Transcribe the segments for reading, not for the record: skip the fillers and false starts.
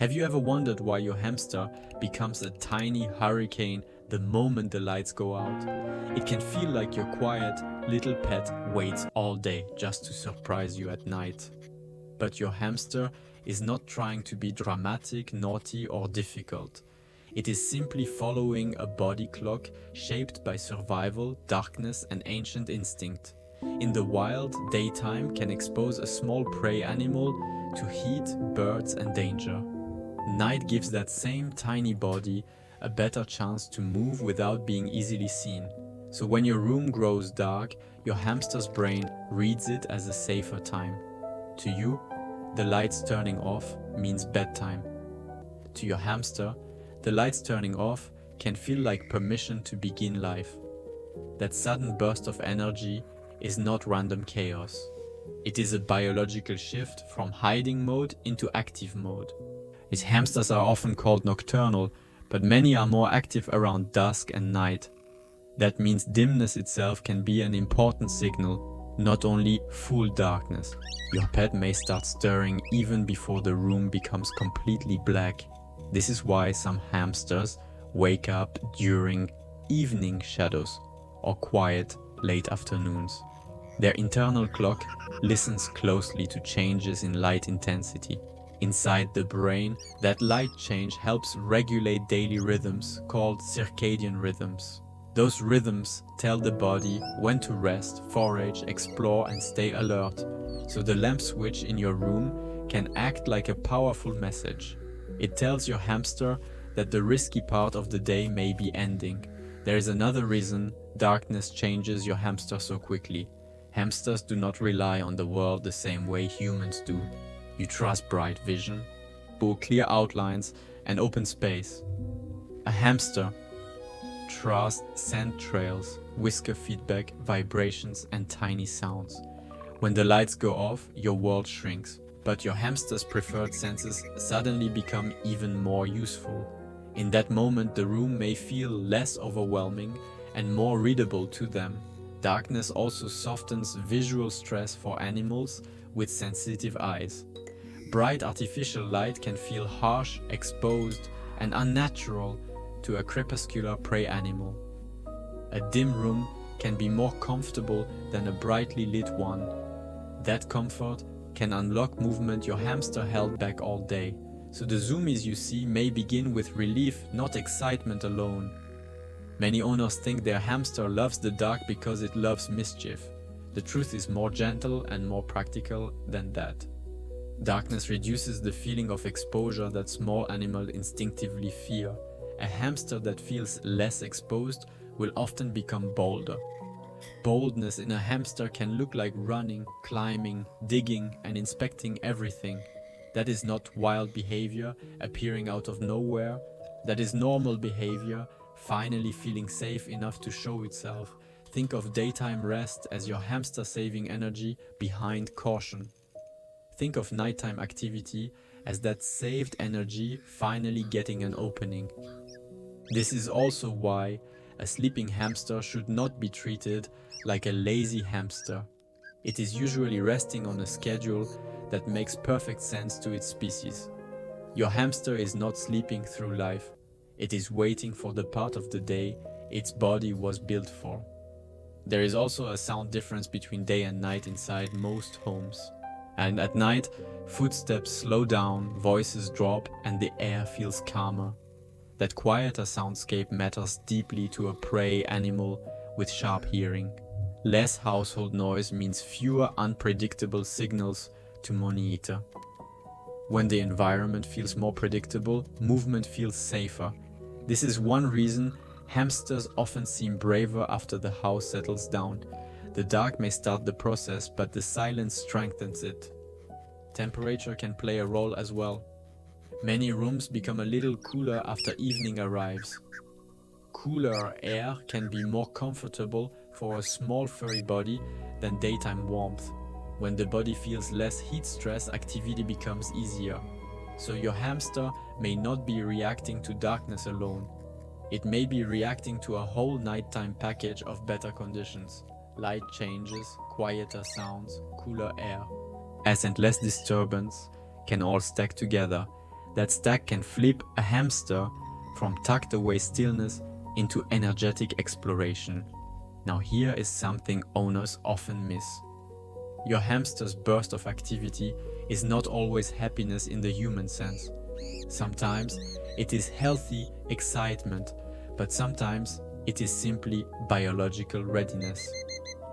Have you ever wondered why your hamster becomes a tiny hurricane the moment the lights go out? It can feel like your quiet little pet waits all day just to surprise you at night. But your hamster is not trying to be dramatic, naughty, or difficult. It is simply following a body clock shaped by survival, darkness, and ancient instinct. In the wild, daytime can expose a small prey animal to heat, birds, and danger. Night gives that same tiny body a better chance to move without being easily seen. So when your room grows dark, your hamster's brain reads it as a safer time. To you, the lights turning off means bedtime. To your hamster, the lights turning off can feel like permission to begin life. That sudden burst of energy is not random chaos. It is a biological shift from hiding mode into active mode. Its hamsters are often called nocturnal, but many are more active around dusk and night. That means dimness itself can be an important signal, not only full darkness. Your pet may start stirring even before the room becomes completely black. This is why some hamsters wake up during evening shadows or quiet late afternoons. Their internal clock listens closely to changes in light intensity. Inside the brain, that light change helps regulate daily rhythms called circadian rhythms. Those rhythms tell the body when to rest, forage, explore, and stay alert. So the lamp switch in your room can act like a powerful message. It tells your hamster that the risky part of the day may be ending. There is another reason darkness changes your hamster so quickly. Hamsters do not rely on the world the same way humans do. You trust bright vision, clear outlines, and open space. A hamster trusts scent trails, whisker feedback, vibrations, and tiny sounds. When the lights go off, your world shrinks, but your hamster's preferred senses suddenly become even more useful. In that moment, the room may feel less overwhelming and more readable to them. Darkness also softens visual stress for animals with sensitive eyes. Bright artificial light can feel harsh, exposed, and unnatural to a crepuscular prey animal. A dim room can be more comfortable than a brightly lit one. That comfort can unlock movement your hamster held back all day. So the zoomies you see may begin with relief, not excitement alone. Many owners think their hamster loves the dark because it loves mischief. The truth is more gentle and more practical than that. Darkness reduces the feeling of exposure that small animals instinctively fear. A hamster that feels less exposed will often become bolder. Boldness in a hamster can look like running, climbing, digging, and inspecting everything. That is not wild behavior appearing out of nowhere. That is normal behavior, finally feeling safe enough to show itself. Think of daytime rest as your hamster saving energy behind caution. Think of nighttime activity as that saved energy finally getting an opening. This is also why a sleeping hamster should not be treated like a lazy hamster. It is usually resting on a schedule that makes perfect sense to its species. Your hamster is not sleeping through life. It is waiting for the part of the day its body was built for. There is also a sound difference between day and night inside most homes. And at night, footsteps slow down, voices drop, and the air feels calmer. That quieter soundscape matters deeply to a prey animal with sharp hearing. Less household noise means fewer unpredictable signals to monitor. When the environment feels more predictable, movement feels safer. This is one reason hamsters often seem braver after the house settles down. The dark may start the process, but the silence strengthens it. Temperature can play a role as well. Many rooms become a little cooler after evening arrives. Cooler air can be more comfortable for a small furry body than daytime warmth. When the body feels less heat stress, activity becomes easier. So your hamster may not be reacting to darkness alone. It may be reacting to a whole nighttime package of better conditions. Light changes, quieter sounds, cooler air. As and less disturbance can all stack together. That stack can flip a hamster from tucked away stillness into energetic exploration. Now here is something owners often miss. Your hamster's burst of activity is not always happiness in the human sense. Sometimes it is healthy excitement, but sometimes it is simply biological readiness.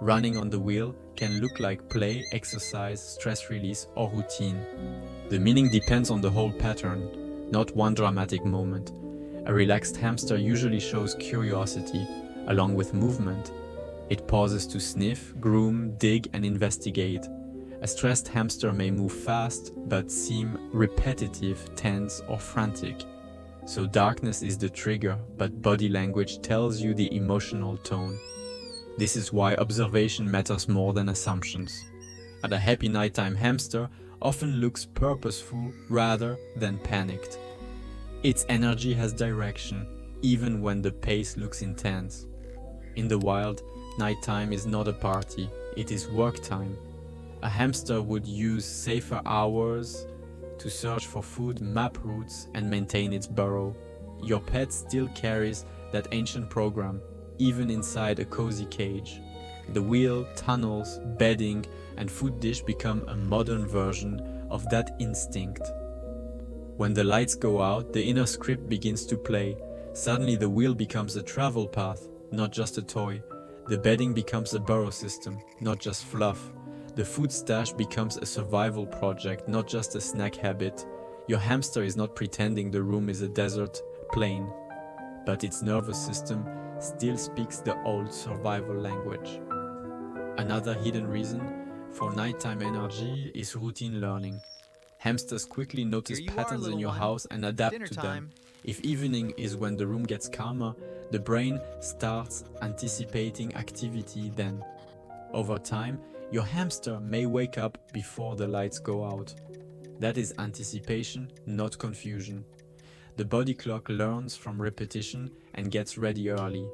Running on the wheel can look like play, exercise, stress release, or routine. The meaning depends on the whole pattern, not one dramatic moment. A relaxed hamster usually shows curiosity, along with movement. It pauses to sniff, groom, dig, and investigate. A stressed hamster may move fast, but seem repetitive, tense, or frantic. So darkness is the trigger, but body language tells you the emotional tone. This is why observation matters more than assumptions. And a happy nighttime hamster often looks purposeful rather than panicked. Its energy has direction, even when the pace looks intense. In the wild, nighttime is not a party, it is work time. A hamster would use safer hours to search for food, map routes, and maintain its burrow. Your pet still carries that ancient program, even inside a cozy cage. The wheel, tunnels, bedding, and food dish become a modern version of that instinct. When the lights go out, the inner script begins to play. Suddenly the wheel becomes a travel path, not just a toy. The bedding becomes a burrow system, not just fluff. The food stash becomes a survival project, not just a snack habit. Your hamster is not pretending the room is a desert plain, but its nervous system still speaks the old survival language. Another hidden reason for nighttime energy is routine learning. Hamsters quickly notice patterns in your house and adapt to them. If evening is when the room gets calmer, the brain starts anticipating activity then. Over time, your hamster may wake up before the lights go out. That is anticipation, not confusion. The body clock learns from repetition and gets ready early.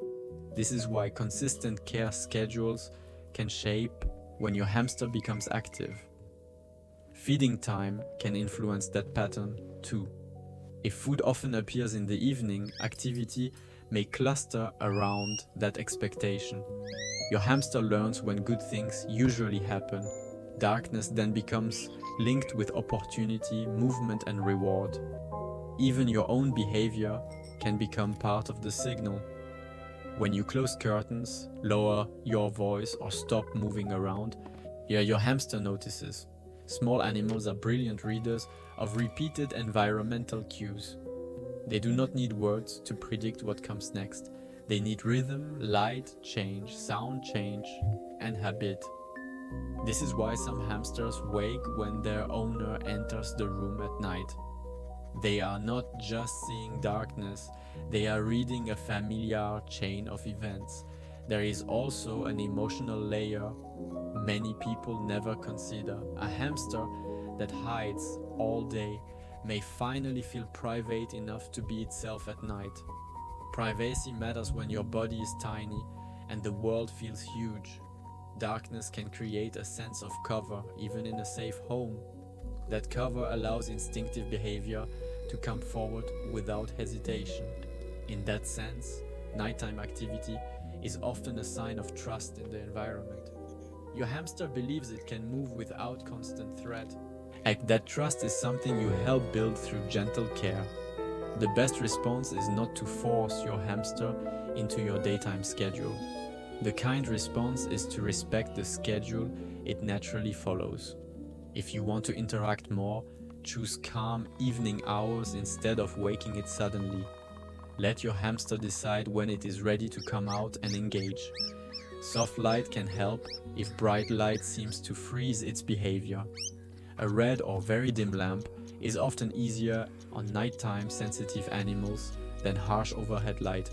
This is why consistent care schedules can shape when your hamster becomes active. Feeding time can influence that pattern too. If food often appears in the evening, activity may cluster around that expectation. Your hamster learns when good things usually happen. Darkness then becomes linked with opportunity, movement, and reward. Even your own behavior can become part of the signal. When you close curtains, lower your voice, or stop moving around, your hamster notices. Small animals are brilliant readers of repeated environmental cues. They do not need words to predict what comes next. They need rhythm, light change, sound change, and habit. This is why some hamsters wake when their owner enters the room at night. They are not just seeing darkness, they are reading a familiar chain of events. There is also an emotional layer many people never consider. A hamster that hides all day may finally feel private enough to be itself at night. Privacy matters when your body is tiny and the world feels huge. Darkness can create a sense of cover, even in a safe home. That cover allows instinctive behavior to come forward without hesitation. In that sense, nighttime activity is often a sign of trust in the environment. Your hamster believes it can move without constant threat. And that trust is something you help build through gentle care. The best response is not to force your hamster into your daytime schedule. The kind response is to respect the schedule it naturally follows. If you want to interact more, choose calm evening hours instead of waking it suddenly. Let your hamster decide when it is ready to come out and engage. Soft light can help if bright light seems to freeze its behavior. A red or very dim lamp is often easier on nighttime sensitive animals than harsh overhead light.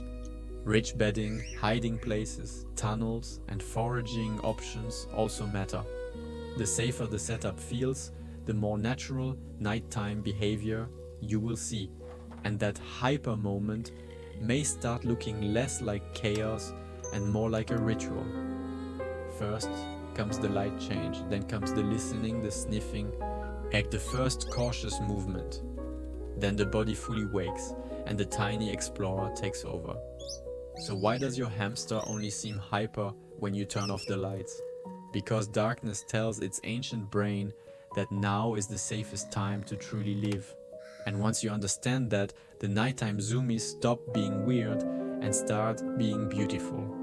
Rich bedding, hiding places, tunnels, and foraging options also matter. The safer the setup feels, the more natural nighttime behavior you will see, and that hyper moment may start looking less like chaos and more like a ritual. First comes the light change, then comes the listening, the sniffing, and the first cautious movement. Then the body fully wakes and the tiny explorer takes over. So why does your hamster only seem hyper when you turn off the lights? Because darkness tells its ancient brain that now is the safest time to truly live. And once you understand that, the nighttime zoomies stop being weird and start being beautiful.